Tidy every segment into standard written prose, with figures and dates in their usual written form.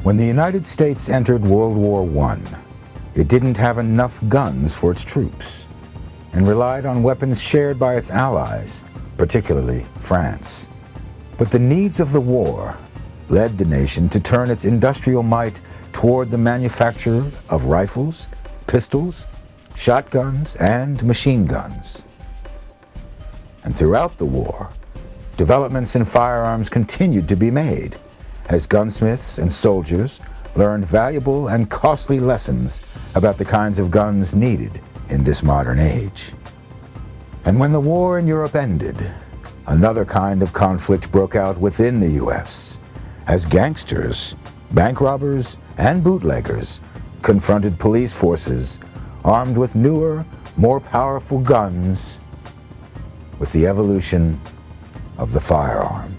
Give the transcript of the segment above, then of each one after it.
When the United States entered World War I, it didn't have enough guns for its troops and relied on weapons shared by its allies, particularly France. But the needs of the war led the nation to turn its industrial might toward the manufacture of rifles, pistols, shotguns, and machine guns. And throughout the war, developments in firearms continued to be made as gunsmiths and soldiers learned valuable and costly lessons about the kinds of guns needed in this modern age. And when the war in Europe ended, another kind of conflict broke out within the U.S. as gangsters, bank robbers, and bootleggers confronted police forces armed with newer, more powerful guns, with the evolution of the firearm.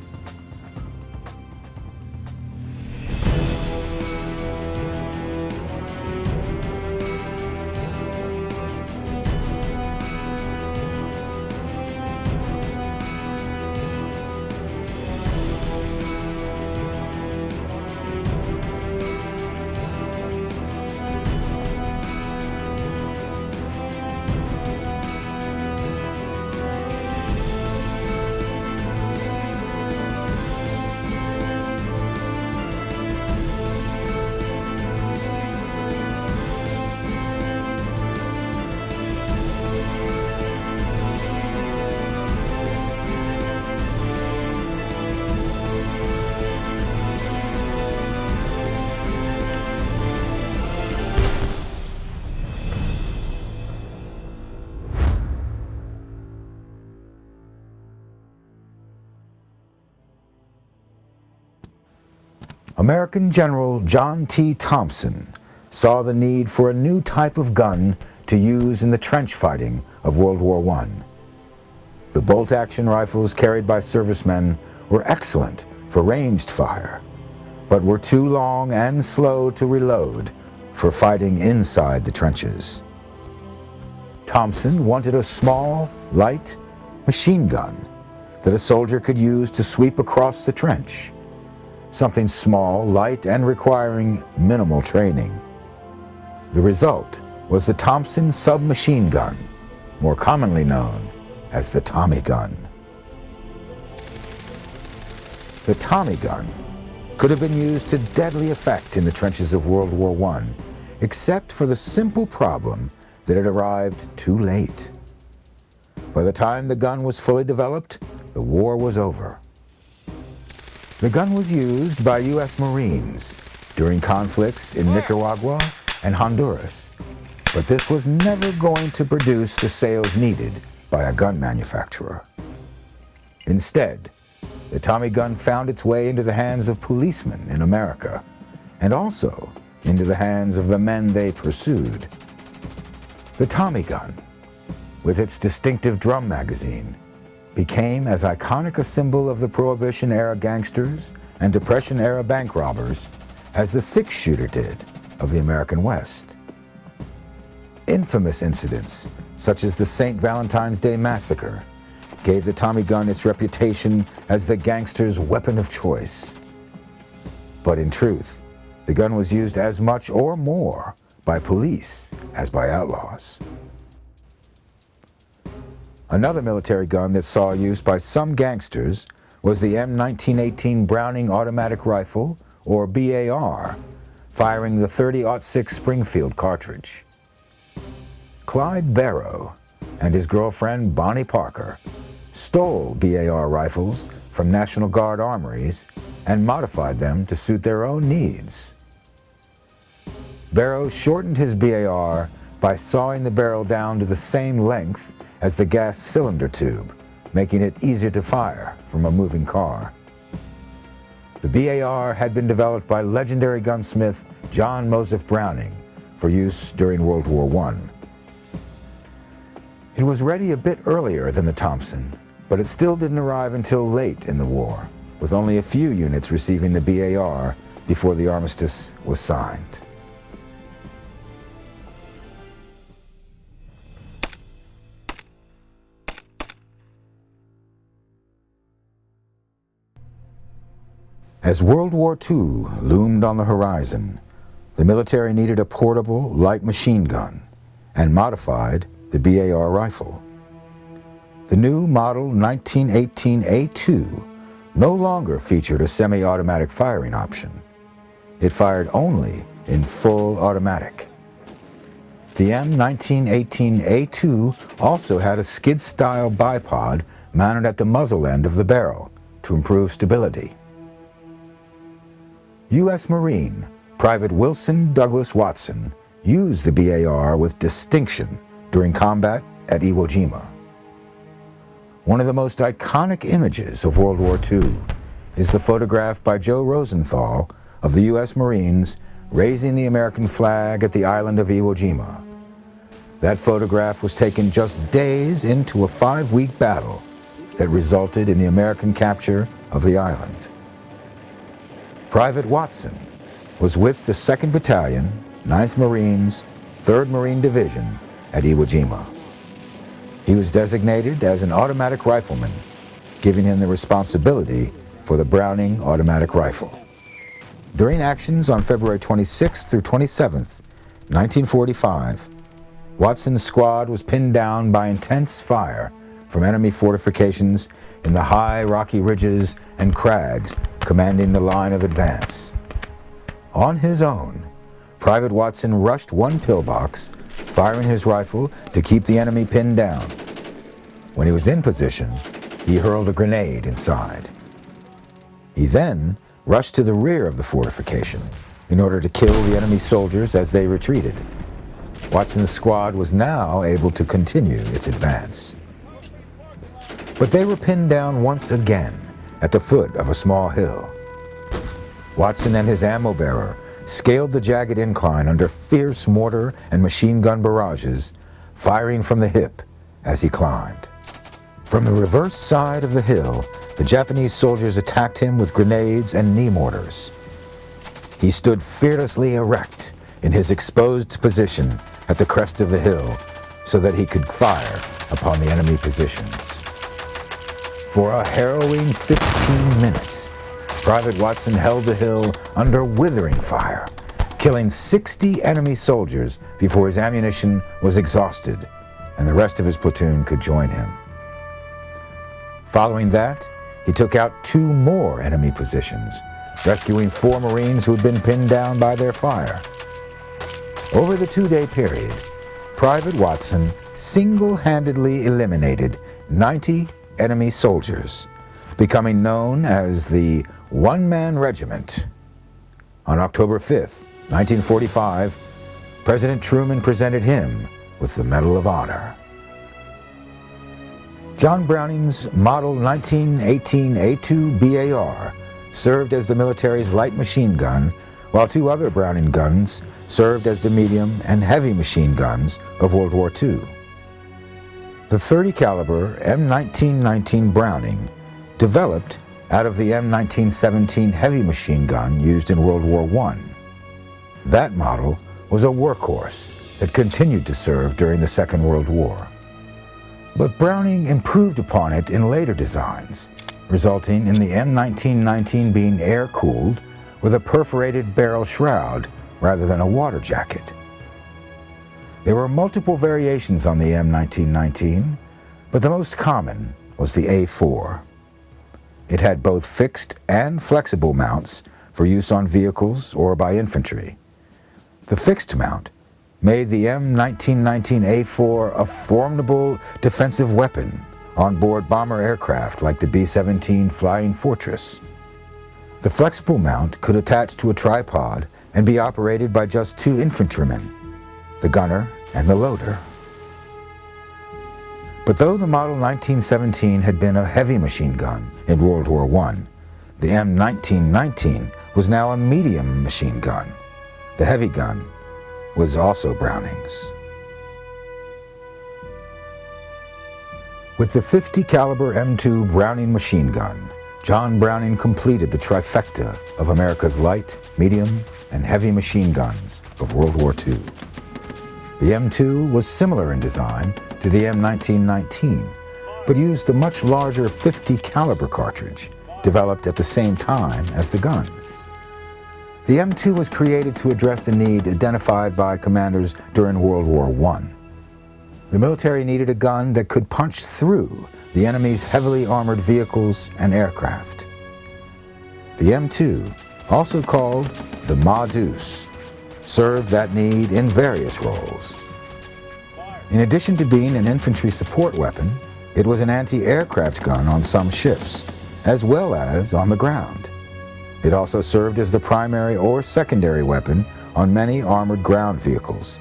American General John T. Thompson saw the need for a new type of gun to use in the trench fighting of World War I. The bolt-action rifles carried by servicemen were excellent for ranged fire, but were too long and slow to reload for fighting inside the trenches. Thompson wanted a small, light machine gun that a soldier could use to sweep across the trench. Something small, light, and requiring minimal training. The result was the Thompson submachine gun, more commonly known as the Tommy gun. The Tommy gun could have been used to deadly effect in the trenches of World War I, except for the simple problem that it arrived too late. By the time the gun was fully developed, the war was over. The gun was used by U.S. Marines during conflicts in Nicaragua and Honduras, but this was never going to produce the sales needed by a gun manufacturer. Instead, the Tommy gun found its way into the hands of policemen in America, and also into the hands of the men they pursued. The Tommy gun, with its distinctive drum magazine, became as iconic a symbol of the Prohibition-era gangsters and Depression-era bank robbers as the six-shooter did of the American West. Infamous incidents, such as the St. Valentine's Day Massacre, gave the Tommy gun its reputation as the gangster's weapon of choice. But in truth, the gun was used as much or more by police as by outlaws. Another military gun that saw use by some gangsters was the M1918 Browning automatic rifle, or BAR, firing the .30-06 Springfield cartridge. Clyde Barrow and his girlfriend Bonnie Parker stole BAR rifles from National Guard armories and modified them to suit their own needs. Barrow shortened his BAR by sawing the barrel down to the same length as the gas cylinder tube, making it easier to fire from a moving car. The BAR had been developed by legendary gunsmith John Moseph Browning for use during World War I. It was ready a bit earlier than the Thompson, but it still didn't arrive until late in the war, with only a few units receiving the BAR before the armistice was signed. As World War II loomed on the horizon, the military needed a portable light machine gun and modified the BAR rifle. The new model 1918A2 no longer featured a semi-automatic firing option. It fired only in full automatic. The M1918A2 also had a skid-style bipod mounted at the muzzle end of the barrel to improve stability. U.S. Marine Private Wilson Douglas Watson used the BAR with distinction during combat at Iwo Jima. One of the most iconic images of World War II is the photograph by Joe Rosenthal of the U.S. Marines raising the American flag at the island of Iwo Jima. That photograph was taken just days into a 5-week battle that resulted in the American capture of the island. Private Watson was with the 2nd Battalion, 9th Marines, 3rd Marine Division at Iwo Jima. He was designated as an automatic rifleman, giving him the responsibility for the Browning automatic rifle. During actions on February 26th through 27th, 1945, Watson's squad was pinned down by intense fire from enemy fortifications in the high rocky ridges and crags commanding the line of advance. On his own, Private Watson rushed one pillbox, firing his rifle to keep the enemy pinned down. When he was in position, he hurled a grenade inside. He then rushed to the rear of the fortification in order to kill the enemy soldiers as they retreated. Watson's squad was now able to continue its advance. But they were pinned down once again at the foot of a small hill. Watson and his ammo bearer scaled the jagged incline under fierce mortar and machine gun barrages, firing from the hip as he climbed. From the reverse side of the hill, the Japanese soldiers attacked him with grenades and knee mortars. He stood fearlessly erect in his exposed position at the crest of the hill so that he could fire upon the enemy positions. For a harrowing 15 minutes, Private Watson held the hill under withering fire, killing 60 enemy soldiers before his ammunition was exhausted and the rest of his platoon could join him. Following that, he took out 2 more enemy positions, rescuing 4 Marines who had been pinned down by their fire. Over the 2-day period, Private Watson single-handedly eliminated 90 enemy soldiers, becoming known as the One-Man Regiment. On October 5th, 1945, President Truman presented him with the Medal of Honor. John Browning's Model 1918A2 BAR served as the military's light machine gun, while 2 other Browning guns served as the medium and heavy machine guns of World War II. The .30 caliber M1919 Browning developed out of the M1917 heavy machine gun used in World War I. That model was a workhorse that continued to serve during the Second World War. But Browning improved upon it in later designs, resulting in the M1919 being air-cooled with a perforated barrel shroud rather than a water jacket. There were multiple variations on the M1919, but the most common was the A4. It had both fixed and flexible mounts for use on vehicles or by infantry. The fixed mount made the M1919A4 a formidable defensive weapon on board bomber aircraft like the B-17 Flying Fortress. The flexible mount could attach to a tripod and be operated by just 2 infantrymen, the gunner and the loader. But though the Model 1917 had been a heavy machine gun in World War I, the M1919 was now a medium machine gun. The heavy gun was also Browning's. With the .50 caliber M2 Browning machine gun, John Browning completed the trifecta of America's light, medium, and heavy machine guns of World War II. The M2 was similar in design to the M1919, but used a much larger .50 caliber cartridge developed at the same time as the gun. The M2 was created to address a need identified by commanders during World War I. The military needed a gun that could punch through the enemy's heavily armored vehicles and aircraft. The M2, also called the Ma-Deuce, served that need in various roles. In addition to being an infantry support weapon, it was an anti-aircraft gun on some ships, as well as on the ground. It also served as the primary or secondary weapon on many armored ground vehicles,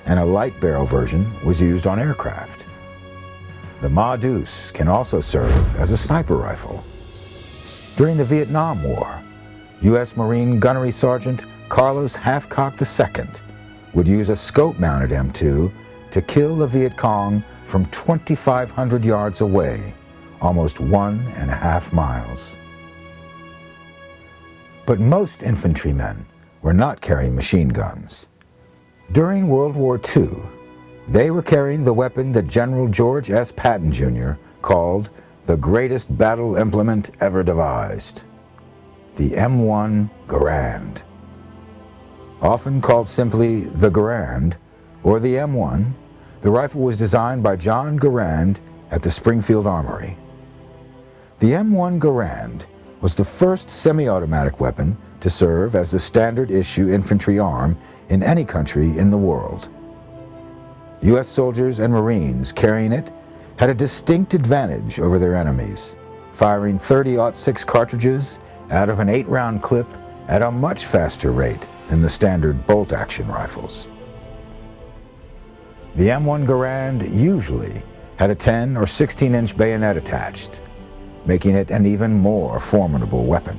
and a light barrel version was used on aircraft. The Ma-Deuce can also serve as a sniper rifle. During the Vietnam War, U.S. Marine Gunnery Sergeant Carlos Hathcock II would use a scope-mounted M2 to kill the Viet Cong from 2,500 yards away, almost 1.5 miles. But most infantrymen were not carrying machine guns. During World War II, they were carrying the weapon that General George S. Patton, Jr. called the greatest battle implement ever devised, the M1 Garand. Often called simply the Garand or the M1, the rifle was designed by John Garand at the Springfield Armory. The M1 Garand was the first semi-automatic weapon to serve as the standard issue infantry arm in any country in the world. U.S. soldiers and Marines carrying it had a distinct advantage over their enemies, firing .30-06 cartridges out of an 8-round clip at a much faster rate than the standard bolt-action rifles. The M1 Garand usually had a 10 or 16-inch bayonet attached, making it an even more formidable weapon.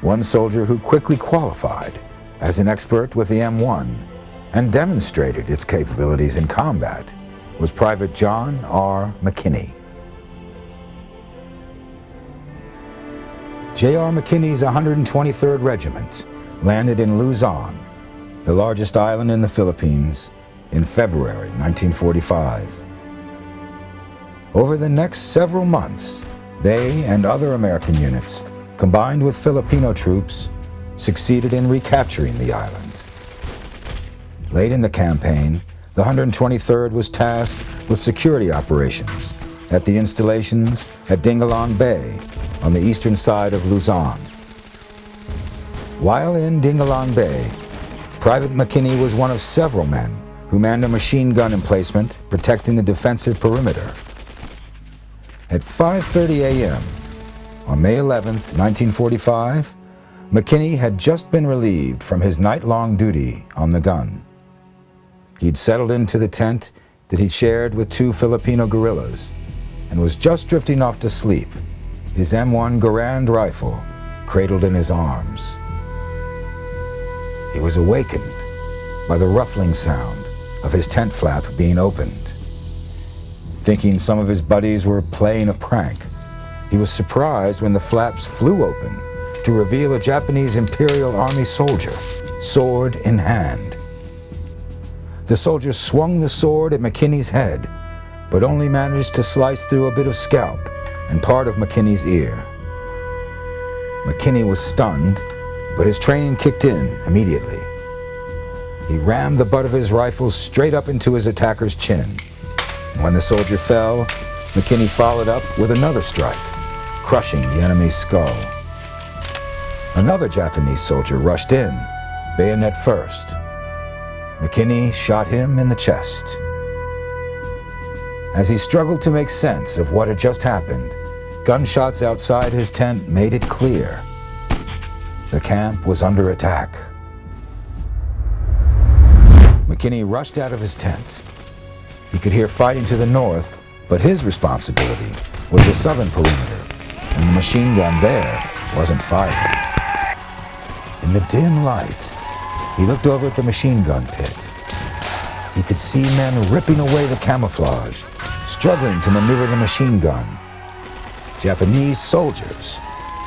One soldier who quickly qualified as an expert with the M1 and demonstrated its capabilities in combat was Private John R. McKinney. J.R. McKinney's 123rd Regiment landed in Luzon, the largest island in the Philippines, in February 1945. Over the next several months, they and other American units, combined with Filipino troops, succeeded in recapturing the island. Late in the campaign, the 123rd was tasked with security operations at the installations at Dingalan Bay on the eastern side of Luzon. While in Dingalan Bay, Private McKinney was one of several men who manned a machine gun emplacement protecting the defensive perimeter. At 5:30 a.m. on May 11, 1945, McKinney had just been relieved from his night-long duty on the gun. He'd settled into the tent that he shared with 2 Filipino guerrillas and was just drifting off to sleep, his M1 Garand rifle cradled in his arms. He was awakened by the ruffling sound of his tent flap being opened. Thinking some of his buddies were playing a prank, he was surprised when the flaps flew open to reveal a Japanese Imperial Army soldier, sword in hand. The soldier swung the sword at McKinney's head, but only managed to slice through a bit of scalp and part of McKinney's ear. McKinney was stunned, but his training kicked in immediately. He rammed the butt of his rifle straight up into his attacker's chin. When the soldier fell, McKinney followed up with another strike, crushing the enemy's skull. Another Japanese soldier rushed in, bayonet first. McKinney shot him in the chest. As he struggled to make sense of what had just happened, gunshots outside his tent made it clear. The camp was under attack. McKinney rushed out of his tent. He could hear fighting to the north, but his responsibility was the southern perimeter, and the machine gun there wasn't firing. In the dim light, he looked over at the machine gun pit. He could see men ripping away the camouflage, struggling to maneuver the machine gun. Japanese soldiers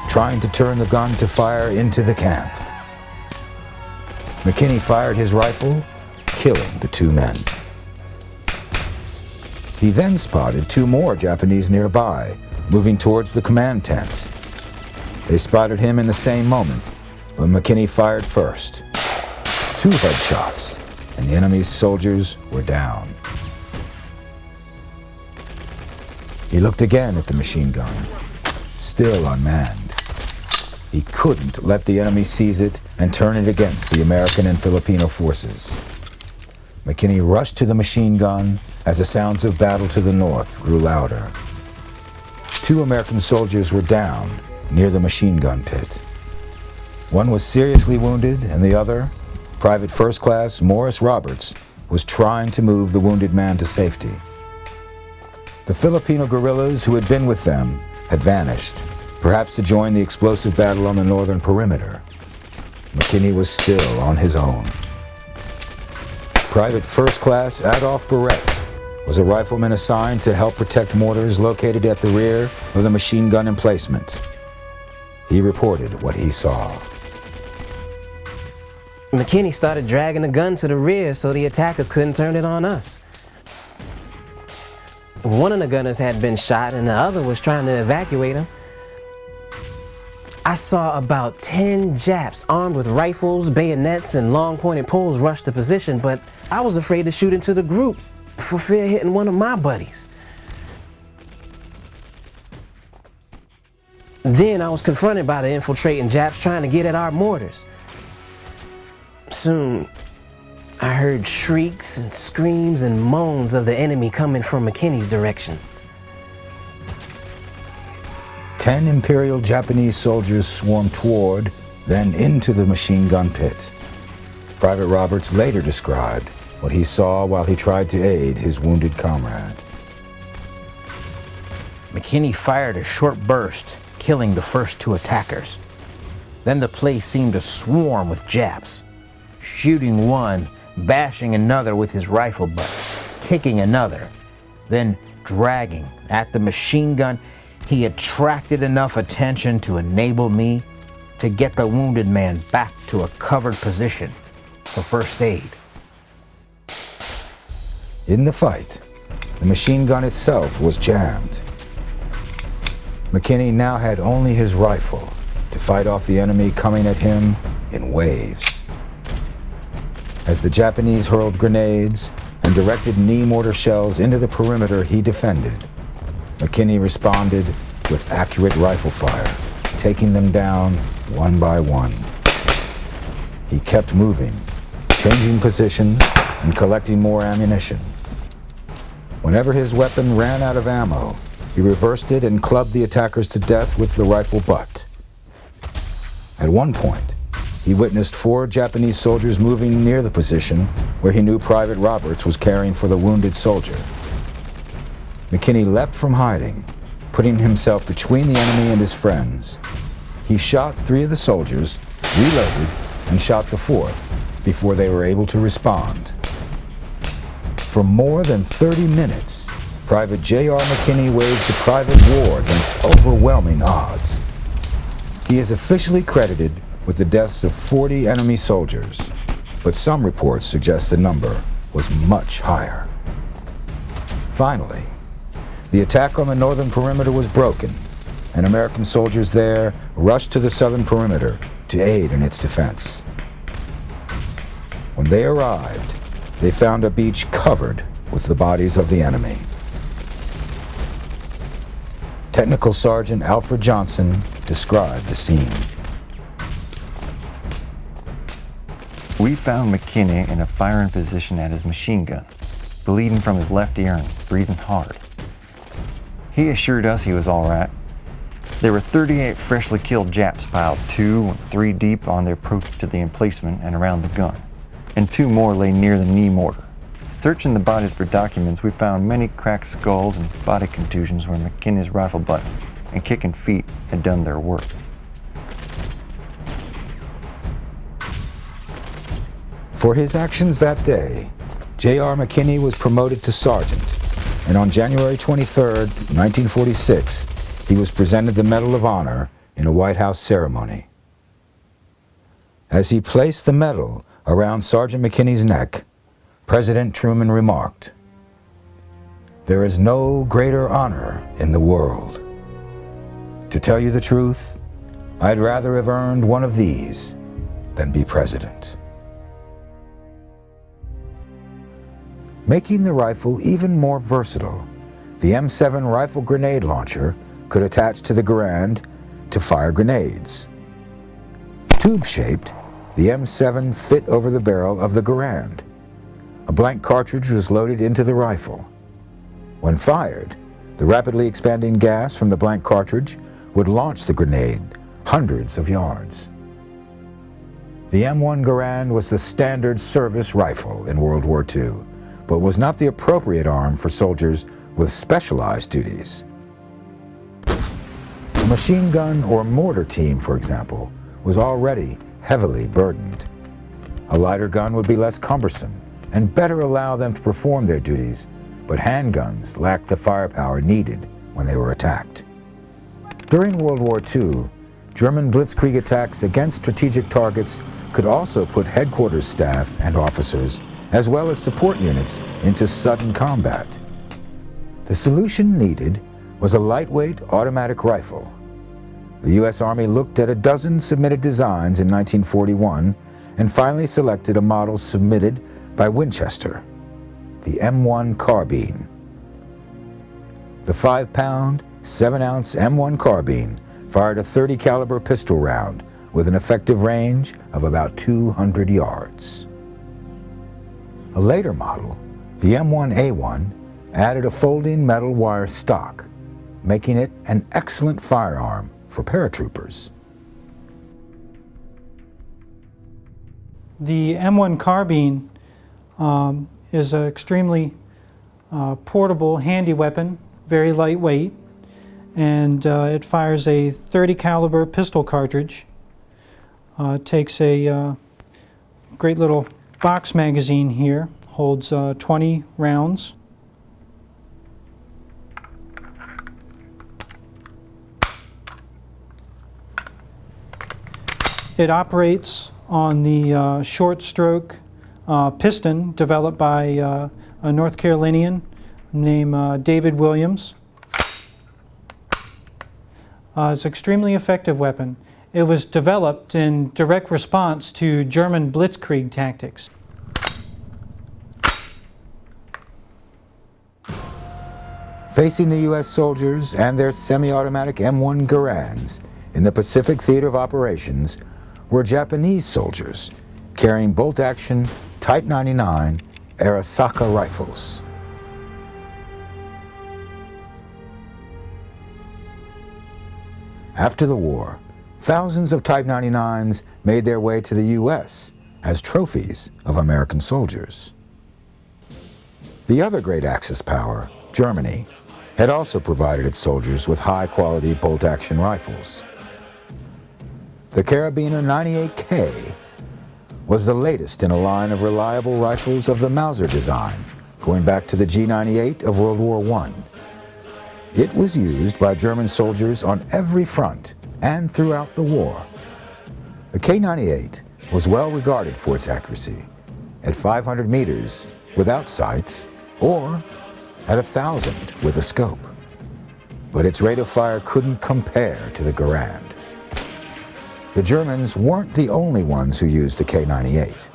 trying to turn the gun to fire into the camp. McKinney fired his rifle, killing the 2 men. He then spotted 2 more Japanese nearby, moving towards the command tent. They spotted him in the same moment, but McKinney fired first. 2 headshots, and the enemy's soldiers were down. He looked again at the machine gun, still unmanned. He couldn't let the enemy seize it and turn it against the American and Filipino forces. McKinney rushed to the machine gun as the sounds of battle to the north grew louder. 2 American soldiers were down near the machine gun pit. One was seriously wounded, and the other, Private First Class Morris Roberts, was trying to move the wounded man to safety. The Filipino guerrillas who had been with them had vanished, perhaps to join the explosive battle on the northern perimeter. McKinney was still on his own. Private First Class Adolph Barrett was a rifleman assigned to help protect mortars located at the rear of the machine gun emplacement. He reported what he saw. McKinney started dragging the gun to the rear so the attackers couldn't turn it on us. One of the gunners had been shot and the other was trying to evacuate him. I saw about 10 Japs armed with rifles, bayonets, and long pointed poles rush to position, but I was afraid to shoot into the group for fear of hitting one of my buddies. Then I was confronted by the infiltrating Japs trying to get at our mortars. Soon, I heard shrieks and screams and moans of the enemy coming from McKinney's direction. 10 Imperial Japanese soldiers swarmed toward, then into the machine gun pit. Private Roberts later described what he saw while he tried to aid his wounded comrade. McKinney fired a short burst, killing the first 2 attackers. Then the place seemed to swarm with Japs, shooting one, bashing another with his rifle butt, kicking another, then dragging at the machine gun. He attracted enough attention to enable me to get the wounded man back to a covered position for first aid. In the fight, the machine gun itself was jammed. McKinney now had only his rifle to fight off the enemy coming at him in waves. As the Japanese hurled grenades and directed knee mortar shells into the perimeter he defended, McKinney responded with accurate rifle fire, taking them down one by one. He kept moving, changing position and collecting more ammunition. Whenever his weapon ran out of ammo, he reversed it and clubbed the attackers to death with the rifle butt. At one point, he witnessed 4 Japanese soldiers moving near the position where he knew Private Roberts was caring for the wounded soldier. McKinney leapt from hiding, putting himself between the enemy and his friends. He shot 3 of the soldiers, reloaded, and shot the 4th before they were able to respond. For more than 30 minutes, Private J.R. McKinney waged a private war against overwhelming odds. He is officially credited with the deaths of 40 enemy soldiers, but some reports suggest the number was much higher. Finally, the attack on the northern perimeter was broken, and American soldiers there rushed to the southern perimeter to aid in its defense. When they arrived, they found a beach covered with the bodies of the enemy. Technical Sergeant Alfred Johnson described the scene. We found McKinney in a firing position at his machine gun, bleeding from his left ear and breathing hard. He assured us he was all right. There were 38 freshly killed Japs piled 2 and 3 deep on their approach to the emplacement and around the gun, and 2 more lay near the knee mortar. Searching the bodies for documents, we found many cracked skulls and body contusions where McKinney's rifle butt and kicking feet had done their work. For his actions that day, J.R. McKinney was promoted to sergeant, and on January 23, 1946, he was presented the Medal of Honor in a White House ceremony. As he placed the medal around Sergeant McKinney's neck, President Truman remarked, "There is no greater honor in the world To tell you the truth, I'd rather have earned one of these than be president. Making the rifle even more versatile, the M7 rifle grenade launcher could attach to the Garand to fire grenades. Tube-shaped, the M7 fit over the barrel of the Garand. A blank cartridge was loaded into the rifle. When fired, the rapidly expanding gas from the blank cartridge would launch the grenade hundreds of yards. The M1 Garand was the standard service rifle in World War II, but was not the appropriate arm for soldiers with specialized duties. A machine gun or mortar team, for example, was already heavily burdened. A lighter gun would be less cumbersome and better allow them to perform their duties, but handguns lacked the firepower needed when they were attacked. During World War II, German blitzkrieg attacks against strategic targets could also put headquarters staff and officers, as well as support units, into sudden combat. The solution needed was a lightweight automatic rifle. The U.S. Army looked at a dozen submitted designs in 1941 and finally selected a model submitted by Winchester, the M1 Carbine. The 5-pound, 7-ounce M1 Carbine fired a .30 caliber pistol round with an effective range of about 200 yards. A later model, the M1A1, added a folding metal wire stock, making it an excellent firearm for paratroopers. The M1 Carbine is an extremely portable, handy weapon, very lightweight, and it fires a .30 caliber pistol cartridge. It takes a great little box magazine here, holds 20 rounds. It operates on the short stroke piston developed by a North Carolinian named David Williams. It's an extremely effective weapon. It was developed in direct response to German blitzkrieg tactics. Facing the U.S. soldiers and their semi-automatic M1 Garands in the Pacific Theater of Operations were Japanese soldiers carrying bolt-action Type 99 Arisaka rifles. After the war, thousands of Type 99s made their way to the U.S. as trophies of American soldiers. The other great Axis power, Germany, had also provided its soldiers with high-quality bolt-action rifles. The Carabiner 98K was the latest in a line of reliable rifles of the Mauser design, going back to the G98 of World War I. It was used by German soldiers on every front and throughout the war. The K98 was well regarded for its accuracy, at 500 meters without sights, or at 1,000 with a scope. But its rate of fire couldn't compare to the Garand. The Germans weren't the only ones who used the K98.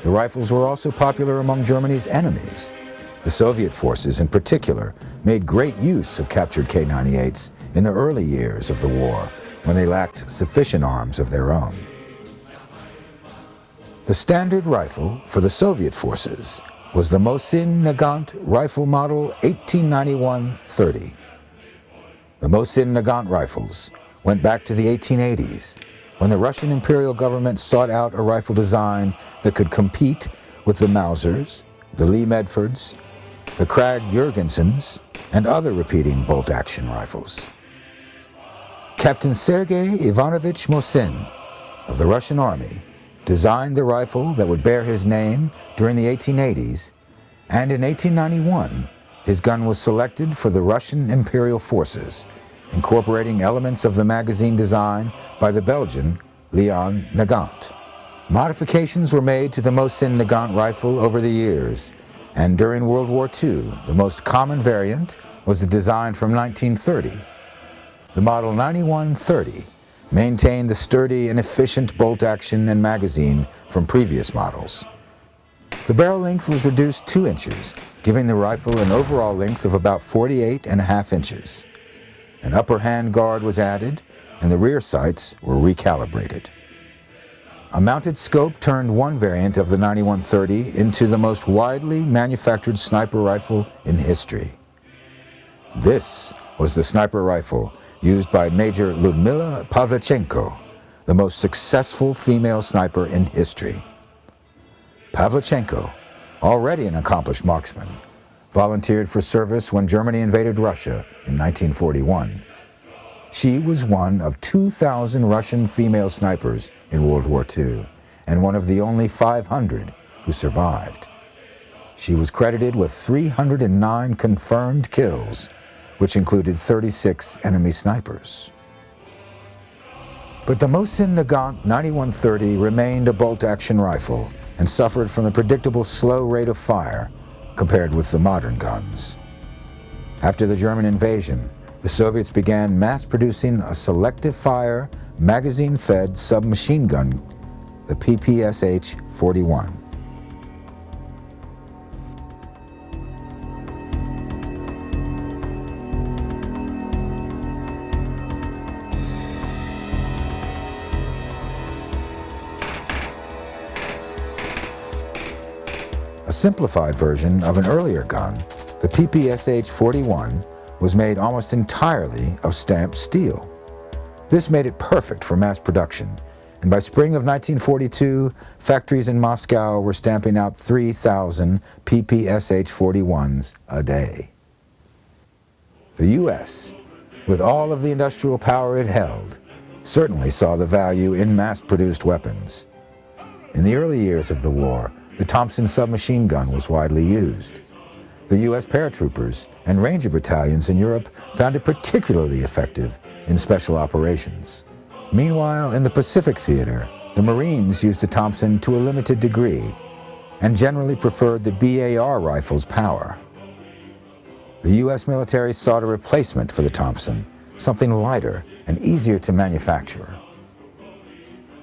The rifles were also popular among Germany's enemies. The Soviet forces, in particular, made great use of captured K98s in the early years of the war, when they lacked sufficient arms of their own. The standard rifle for the Soviet forces was the Mosin Nagant rifle model 1891-30. The Mosin Nagant rifles went back to the 1880s, when the Russian imperial government sought out a rifle design that could compete with the Mausers, the Lee Medfords, the Krag-Jurgensens, and other repeating bolt-action rifles. Captain Sergei Ivanovich Mosin of the Russian Army designed the rifle that would bear his name during the 1880s, and in 1891, his gun was selected for the Russian Imperial Forces, incorporating elements of the magazine design by the Belgian Leon Nagant. Modifications were made to the Mosin Nagant rifle over the years, and during World War II, the most common variant was the design from 1930. The Model 9130 maintained the sturdy and efficient bolt action and magazine from previous models. The barrel length was reduced 2 inches, giving the rifle an overall length of about 48.5 inches. An upper hand guard was added, and the rear sights were recalibrated. A mounted scope turned one variant of the 9130 into the most widely manufactured sniper rifle in history. This was the sniper rifle used by Major Lyudmila Pavlichenko, the most successful female sniper in history. Pavlichenko, already an accomplished marksman, volunteered for service when Germany invaded Russia in 1941. She was one of 2,000 Russian female snipers in World War II, and one of the only 500 who survived. She was credited with 309 confirmed kills, which included 36 enemy snipers. But the Mosin Nagant 9130 remained a bolt-action rifle and suffered from the predictable slow rate of fire compared with the modern guns. After the German invasion, the Soviets began mass-producing a selective-fire, magazine-fed submachine gun, the PPSH-41. A simplified version of an earlier gun, the PPSH-41 was made almost entirely of stamped steel. This made it perfect for mass production, and by spring of 1942, factories in Moscow were stamping out 3,000 PPSH-41s a day. The U.S., with all of the industrial power it held, certainly saw the value in mass-produced weapons. In the early years of the war, the Thompson submachine gun was widely used. The U.S. paratroopers and Ranger battalions in Europe found it particularly effective in special operations. Meanwhile, in the Pacific theater, the Marines used the Thompson to a limited degree and generally preferred the BAR rifle's power. The U.S. military sought a replacement for the Thompson, something lighter and easier to manufacture.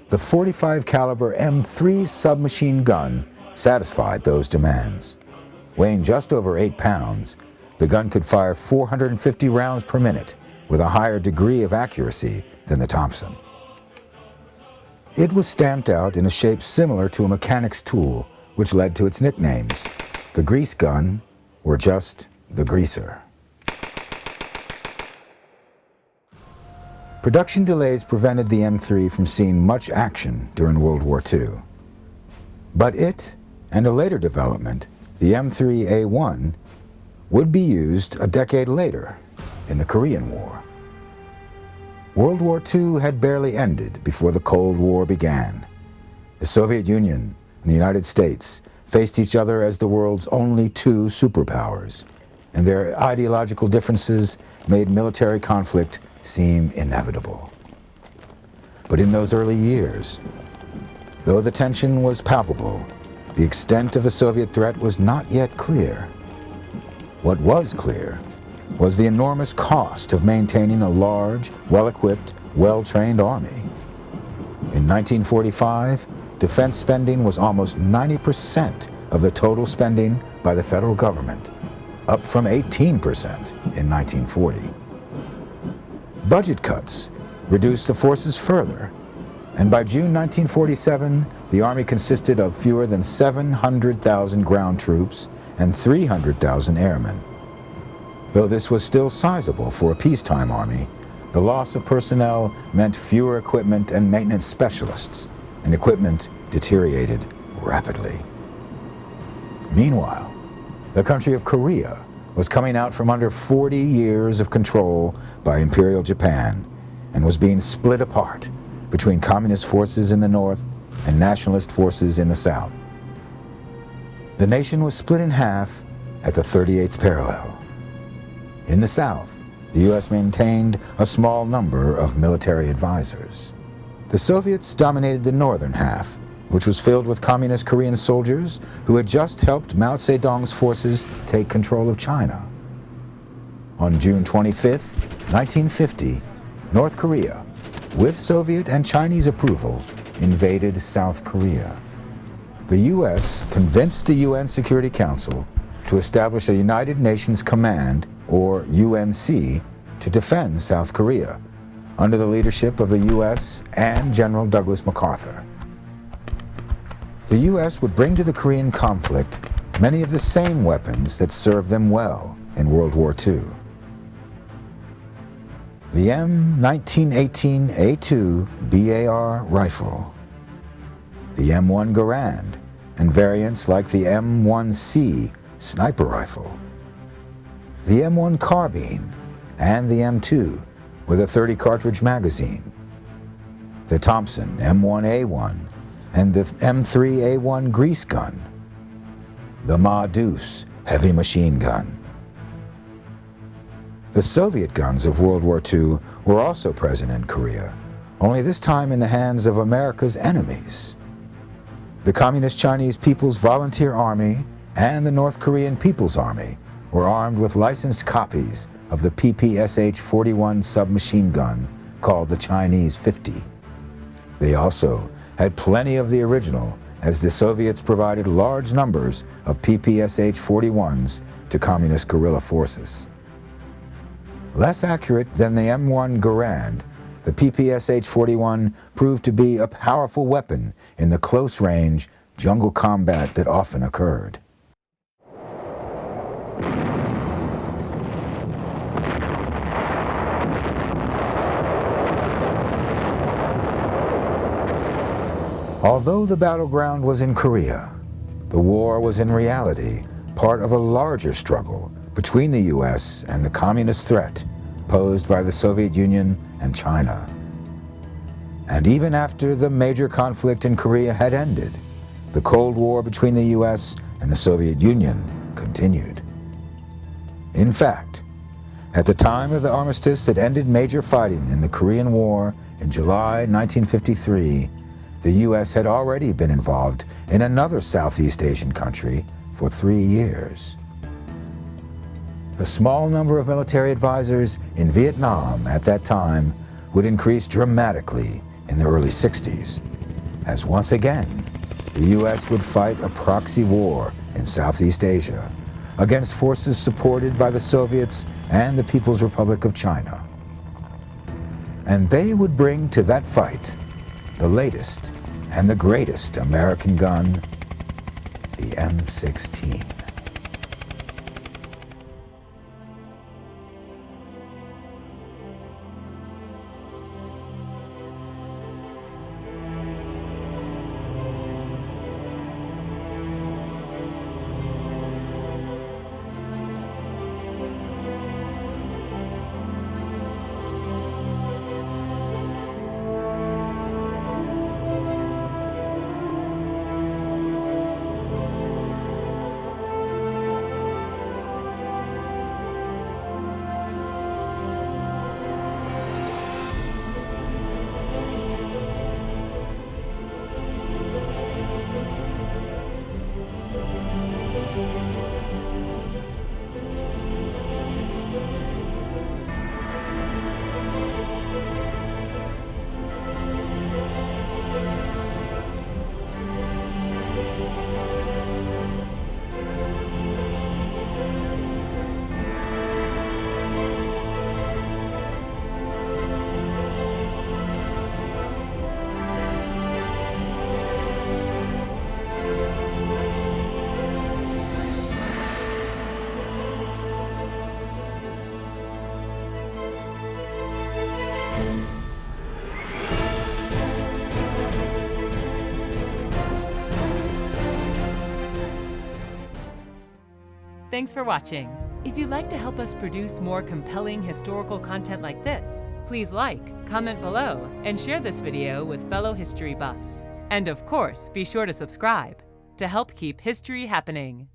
The .45 caliber M3 submachine gun satisfied those demands. Weighing just over 8 pounds, the gun could fire 450 rounds per minute with a higher degree of accuracy than the Thompson. It was stamped out in a shape similar to a mechanic's tool, which led to its nicknames, the grease gun or just the greaser. Production delays prevented the M3 from seeing much action during World War II. But it, and a later development, the M3A1, would be used a decade later in the Korean War. World War II had barely ended before the Cold War began. The Soviet Union and the United States faced each other as the world's only 2 superpowers, and their ideological differences made military conflict seem inevitable. But in those early years, though the tension was palpable, the extent of the Soviet threat was not yet clear. What was clear was the enormous cost of maintaining a large, well-equipped, well-trained army. In 1945, defense spending was almost 90% of the total spending by the federal government, up from 18% in 1940. Budget cuts reduced the forces further, and by June 1947, the Army consisted of fewer than 700,000 ground troops and 300,000 airmen. Though this was still sizable for a peacetime army, the loss of personnel meant fewer equipment and maintenance specialists, and equipment deteriorated rapidly. Meanwhile, the country of Korea was coming out from under 40 years of control by Imperial Japan and was being split apart between communist forces in the north and nationalist forces in the south. The nation was split in half at the 38th parallel. In the south, the U.S. maintained a small number of military advisors. The Soviets dominated the northern half, which was filled with communist Korean soldiers who had just helped Mao Zedong's forces take control of China. On June 25, 1950, North Korea, with Soviet and Chinese approval, invaded South Korea. The U.S. convinced the UN Security Council to establish a United Nations Command, or UNC, to defend South Korea, under the leadership of the U.S. and General Douglas MacArthur. The U.S. would bring to the Korean conflict many of the same weapons that served them well in World War II. The M1918A2 BAR rifle, the M1 Garand, and variants like the M1C sniper rifle, the M1 Carbine, and the M2 with a 30 cartridge magazine, the Thompson M1A1 and the M3A1 grease gun, the Ma Deuce heavy machine gun. The Soviet guns of World War II were also present in Korea, only this time in the hands of America's enemies. The Communist Chinese People's Volunteer Army and the North Korean People's Army were armed with licensed copies of the PPSH-41 submachine gun called the Chinese 50. They also had plenty of the original, as the Soviets provided large numbers of PPSH-41s to communist guerrilla forces. Less accurate than the M1 Garand, the PPSH-41 proved to be a powerful weapon in the close-range jungle combat that often occurred. Although the battleground was in Korea, the war was in reality part of a larger struggle between the U.S. and the communist threat posed by the Soviet Union and China. And even after the major conflict in Korea had ended, the Cold War between the U.S. and the Soviet Union continued. In fact, at the time of the armistice that ended major fighting in the Korean War in July 1953, the U.S. had already been involved in another Southeast Asian country for 3 years. The small number of military advisors in Vietnam at that time would increase dramatically in the early 60s, as once again, the U.S. would fight a proxy war in Southeast Asia against forces supported by the Soviets and the People's Republic of China. And they would bring to that fight the latest and the greatest American gun, the M16. Thanks for watching. If you'd like to help us produce more compelling historical content like this, please like, comment below, and share this video with fellow history buffs. And of course, be sure to subscribe to help keep history happening.